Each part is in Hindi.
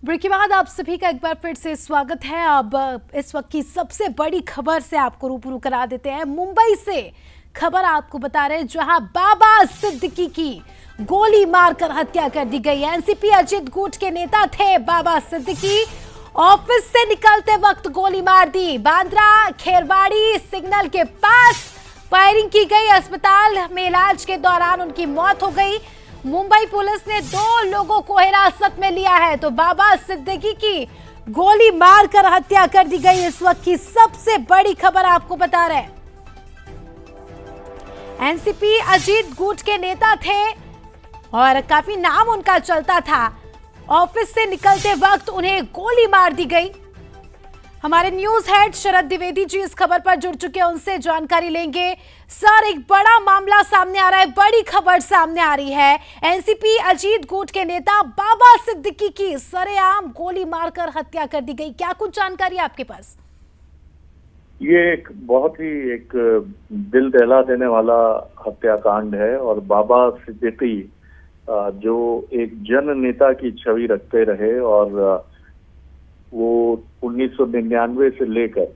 ब्रेक के बाद आप सभी का एक बार फिर से स्वागत है। अब इस वक्त की सबसे बड़ी खबर से आपको रूबरू करा देते हैं। मुंबई से खबर आपको बता रहे हैं, जहां बाबा सिद्दीकी की गोली मारकर हत्या कर दी गई। एनसीपी अजित गुट के नेता थे बाबा सिद्दीकी। ऑफिस से निकलते वक्त गोली मार दी। बांद्रा खेरवाड़ी सिग्नल के पास फायरिंग की गई। अस्पताल में इलाज के दौरान उनकी मौत हो गई। मुंबई पुलिस ने 2 लोगों को हिरासत में लिया है। तो बाबा सिद्दीकी की गोली मारकर हत्या कर दी गई। इस वक्त की सबसे बड़ी खबर आपको बता रहे हैं। एनसीपी अजित गुट के नेता थे और काफी नाम उनका चलता था। ऑफिस से निकलते वक्त उन्हें गोली मार दी गई। हमारे न्यूज हेड शरद द्विवेदी जी इस खबर पर जुड़ चुके हैं, उनसे जानकारी लेंगे। सर, एक बड़ा मामला सामने आ रहा है, बड़ी खबर सामने आ रही है। एनसीपी अजित गुट के नेता बाबा सिद्दीकी की सरेआम गोली मारकर हत्या कर दी गई। क्या कुछ जानकारी है आपके पास? ये एक बहुत ही एक दिल दहला देने वाला हत्याकांड है और बाबा सिद्दीकी जो एक जन नेता की छवि रखते रहे और वो 1999 से लेकर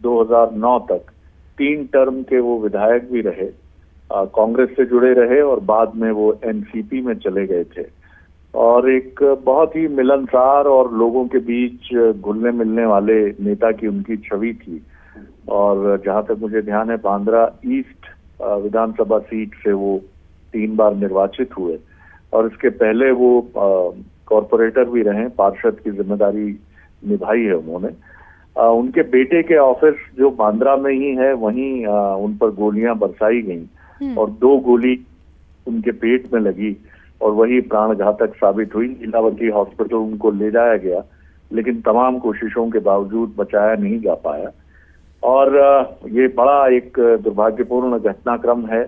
2009 तक 3 टर्म के वो विधायक भी रहे, कांग्रेस से जुड़े रहे और बाद में वो एनसीपी में चले गए थे। और एक बहुत ही मिलनसार और लोगों के बीच घुलने मिलने वाले नेता की उनकी छवि थी। और जहां तक मुझे ध्यान है, बांद्रा ईस्ट विधानसभा सीट से वो 3 बार निर्वाचित हुए और इसके पहले वो कॉरपोरेटर भी रहे, पार्षद की जिम्मेदारी निभाई है उन्होंने। उनके बेटे के ऑफिस जो बांद्रा में ही है, वहीं उन पर गोलियां बरसाई गईं और 2 गोली उनके पेट में लगी और वही प्राण घातक साबित हुई। लीलावती हॉस्पिटल उनको ले जाया गया, लेकिन तमाम कोशिशों के बावजूद बचाया नहीं जा पाया। और ये बड़ा एक दुर्भाग्यपूर्ण घटनाक्रम है।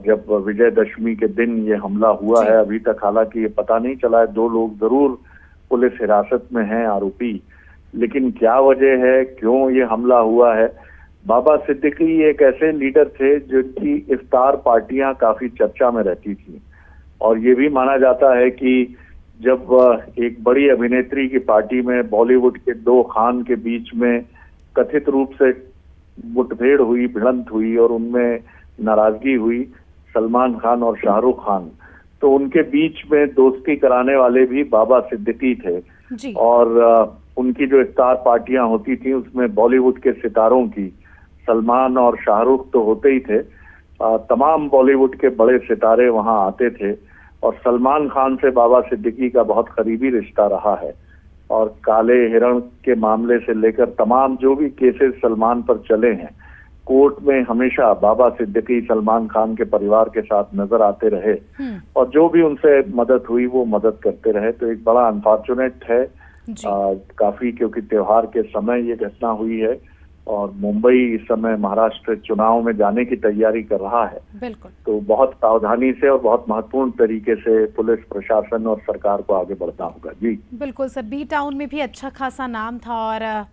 जब विजयदशमी के दिन ये हमला हुआ है, अभी तक हालांकि ये पता नहीं चला है। 2 लोग जरूर पुलिस हिरासत में हैं, आरोपी, लेकिन क्या वजह है, क्यों ये हमला हुआ है? बाबा सिद्दीकी एक ऐसे लीडर थे जिनकी इफ्तार पार्टियां काफी चर्चा में रहती थी और ये भी माना जाता है कि जब एक बड़ी अभिनेत्री की पार्टी में बॉलीवुड के 2 खान के बीच में कथित रूप से मुठभेड़ हुई, भिड़ंत हुई और उनमें नाराजगी हुई, सलमान खान और शाहरुख खान, तो उनके बीच में दोस्ती कराने वाले भी बाबा सिद्दीकी थे जी। और उनकी जो इफ्तार पार्टियां होती थी उसमें बॉलीवुड के सितारों की, सलमान और शाहरुख तो होते ही थे, तमाम बॉलीवुड के बड़े सितारे वहां आते थे और सलमान खान से बाबा सिद्दीकी का बहुत करीबी रिश्ता रहा है। और काले हिरण के मामले से लेकर तमाम जो भी केसेस सलमान पर चले हैं, कोर्ट में हमेशा बाबा सिद्दीकी सलमान खान के परिवार के साथ नजर आते रहे और जो भी उनसे मदद हुई वो मदद करते रहे। तो एक बड़ा अनफॉर्चुनेट है काफी, क्योंकि त्योहार के समय ये घटना हुई है और मुंबई इस समय महाराष्ट्र चुनाव में जाने की तैयारी कर रहा है। बिल्कुल। तो बहुत सावधानी से और बहुत महत्वपूर्ण तरीके से पुलिस प्रशासन और सरकार को आगे बढ़ना होगा। जी बिल्कुल सर, बी टाउन में भी अच्छा खासा नाम था और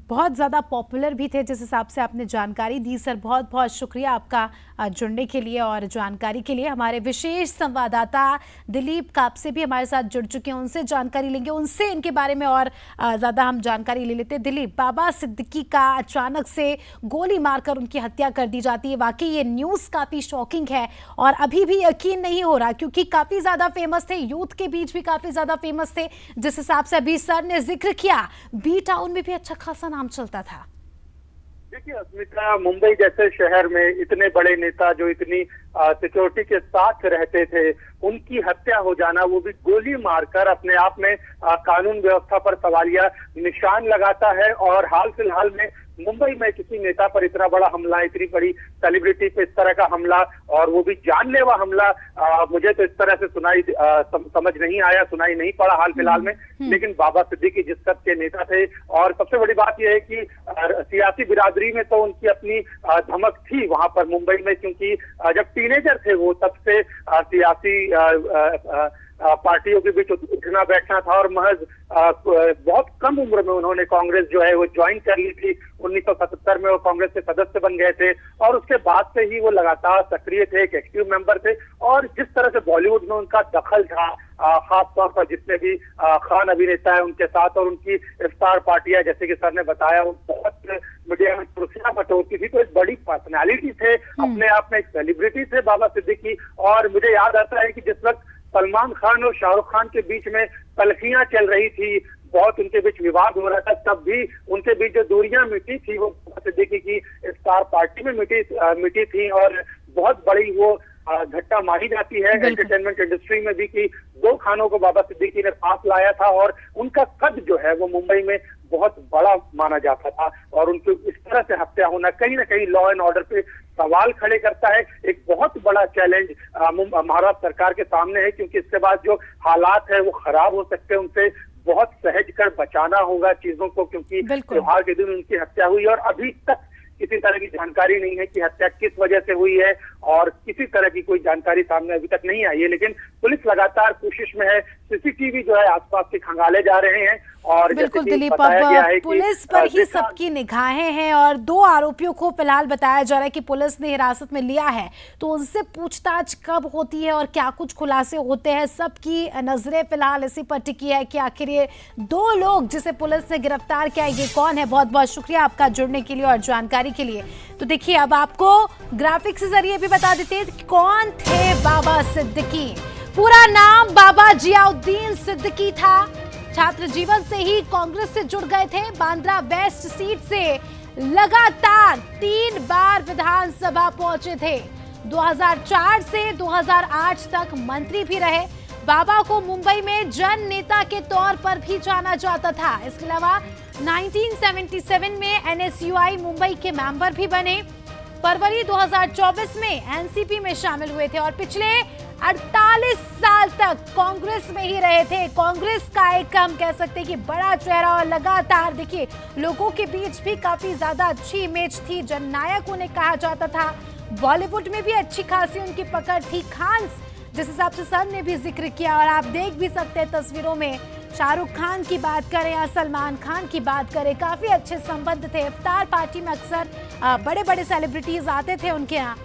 बहुत ज़्यादा पॉपुलर भी थे, जिस हिसाब से आपने जानकारी दी। सर, बहुत बहुत शुक्रिया आपका जुड़ने के लिए और जानकारी के लिए। हमारे विशेष संवाददाता दिलीप कापसे भी हमारे साथ जुड़ चुके हैं, उनसे जानकारी लेंगे, उनसे इनके बारे में और ज़्यादा हम जानकारी ले लेते हैं। दिलीप, बाबा सिद्दीकी का अचानक से गोली मारकर उनकी हत्या कर दी जाती है, वाकई ये न्यूज़ काफ़ी शॉकिंग है और अभी भी यकीन नहीं हो रहा, क्योंकि काफ़ी ज़्यादा फेमस थे, यूथ के बीच भी काफ़ी ज़्यादा फेमस थे। जिस हिसाब से अभी सर ने जिक्र किया, बी टाउन में भी अच्छा खासा नाम चलता था। देखिए अस्मिता, मुंबई जैसे शहर में इतने बड़े नेता जो इतनी सिक्योरिटी के साथ रहते थे, उनकी हत्या हो जाना, वो भी गोली मारकर, अपने आप में कानून व्यवस्था पर सवालिया निशान लगाता है। और हाल फिलहाल में मुंबई में किसी नेता पर इतना बड़ा हमला, इतनी बड़ी सेलिब्रिटी पे इस तरह का हमला, और वो भी जानलेवा हमला, मुझे तो इस तरह से समझ नहीं आया, सुनाई नहीं पड़ा हाल फिलहाल में। लेकिन बाबा सिद्दीकी जिस कद के नेता थे, और सबसे बड़ी बात यह है कि सियासी बिरादरी में तो उनकी अपनी धमक थी वहां पर मुंबई में, क्योंकि जब टीनेजर थे वो, तब से सियासी पार्टियों के बीच उठना बैठना था और महज बहुत कम उम्र में उन्होंने कांग्रेस जो है वो ज्वाइन कर ली थी। 1977 में वो कांग्रेस के सदस्य बन गए थे और उसके बाद से ही वो लगातार सक्रिय थे, एक एक्टिव मेंबर थे और जिस तरह से बॉलीवुड में उनका दखल था, खास तौर पर जितने भी खान अभिनेता है उनके साथ, और उनकी इफ्तार पार्टियां जैसे कि सर ने बताया वो बहुत मीडिया में कुर्सियां बटोरती थी। तो एक बड़ी पर्सनैलिटी थे, अपने आप में एक सेलिब्रिटी थे बाबा सिद्दीकी। और मुझे याद आता है कि जिस वक्त सलमान खान और शाहरुख खान के बीच में तल्खियां चल रही थी, बहुत उनके बीच विवाद हो रहा था, तब भी उनके बीच जो दूरियां मिटी थी वो बाबा सिद्दीकी की इफ्तार पार्टी में मिटी थी। और बहुत बड़ी वो घटना मानी जाती है एंटरटेनमेंट इंडस्ट्री में भी कि दो खानों को बाबा सिद्दीकी ने पास लाया था, और उनका कद जो है वो मुंबई में बहुत बड़ा माना जाता था। और उनकी इस तरह से हत्या होना कहीं ना कहीं लॉ एंड ऑर्डर पे सवाल खड़े करता है। एक बहुत बड़ा चैलेंज महाराष्ट्र सरकार के सामने है, क्योंकि इसके बाद जो हालात है वो खराब हो सकते हैं। उनसे बहुत सहज कर बचाना होगा चीजों को, क्योंकि त्योहार के दिन उनकी हत्या हुई और अभी तक किसी तरह की जानकारी नहीं है कि हत्या किस वजह से हुई है, और किसी तरह की कोई जानकारी सामने अभी तक नहीं आई है। लेकिन पुलिस लगातार कोशिश में है, सीसीटीवी जो है आसपास के खंगाले जा रहे हैं। और बिल्कुल दिलीप, अब पुलिस पर ही सबकी निगाहें हैं और दो आरोपियों को फिलहाल बताया जा रहा है कि पुलिस ने हिरासत में लिया है। तो उनसे पूछताछ कब होती है और क्या कुछ खुलासे होते हैं, सबकी नजरें फिलहाल इसी पर टिकी है कि आखिर ये दो लोग जिसे पुलिस ने गिरफ्तार किया ये कौन है। बहुत बहुत शुक्रिया आपका जुड़ने के लिए और जानकारी के लिए। तो देखिए, अब आपको ग्राफिक्स के जरिए भी बता देते हैं कि कौन थे बाबा सिद्दीकी। पूरा नाम बाबा जियाउद्दीन सिद्दीकी था। छात्र जीवन से ही कांग्रेस से जुड़ गए थे। बांद्रा वेस्ट सीट से लगातार 3 बार विधानसभा पहुंचे थे। 2004 से 2008 तक मंत्री भी रहे। बाबा को मुंबई में जन नेता के तौर पर भी जाना जाता था। इसके अलावा 1977 में एनएसयूआई मुंबई के मेंबर भी बने। फरवरी 2024 में एनसीपी में शामिल हुए थे और पिछले 48 साल तक कांग्रेस में ही रहे थे। कांग्रेस का एक हम कह सकते हैं कि बड़ा चेहरा, और लगातार देखिए लोगों के बीच भी काफी ज्यादा अच्छी इमेज थी। जननायक उन्हें कहा जाता था। बॉलीवुड में भी अच्छी खासी उनकी पकड़ थी। खान जिस हिसाब से सर ने भी जिक्र किया, और आप देख भी सकते हैं तस्वीरों में, शाहरुख खान की बात करें या सलमान खान की बात करें, काफी अच्छे संबंध थे। इफ्तार पार्टी में अक्सर बड़े बड़े सेलिब्रिटीज आते थे उनके यहाँ।